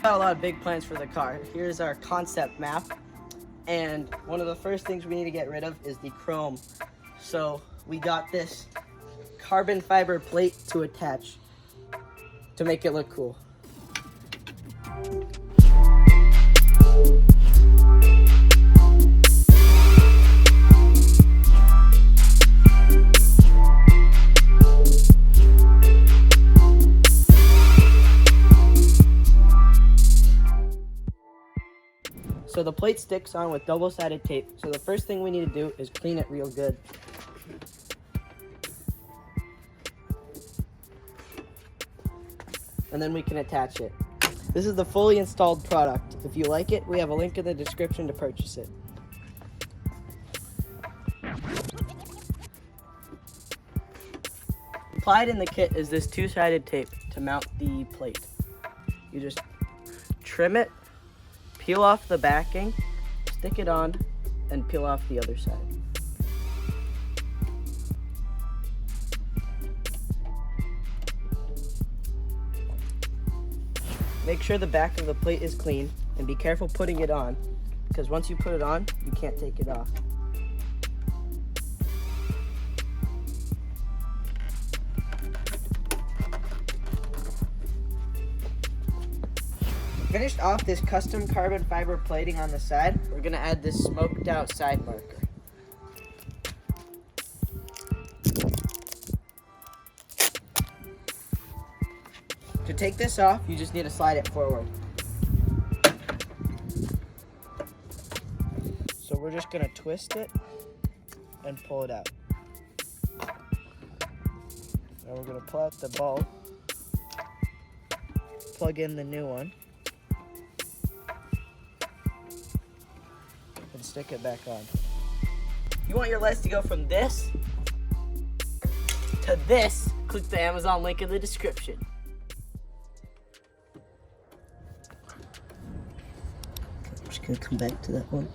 Got a lot of big plans for the car. Here's our concept map. And one of the first things we need to get rid of is the chrome. So we got this carbon fiber plate to attach to make it look cool. So the plate sticks on with double-sided tape. So the first thing we need to do is clean it real good. And then we can attach it. This is the fully installed product. If you like it, we have a link in the description to purchase it. Applied in the kit is this two-sided tape to mount the plate. You just trim it, peel off the backing, stick it on, and peel off the other side. Make sure the back of the plate is clean and be careful putting it on, because once you put it on, you can't take it off. Finished off this custom carbon fiber plating on the side, we're going to add this smoked out side marker. To take this off, you just need to slide it forward. So we're just going to twist it and pull it out. Now we're going to pull out the bulb, plug in the new one, and stick it back on. You want your lights to go from this to this? Click the Amazon link in the description. I'm just gonna come back to that one.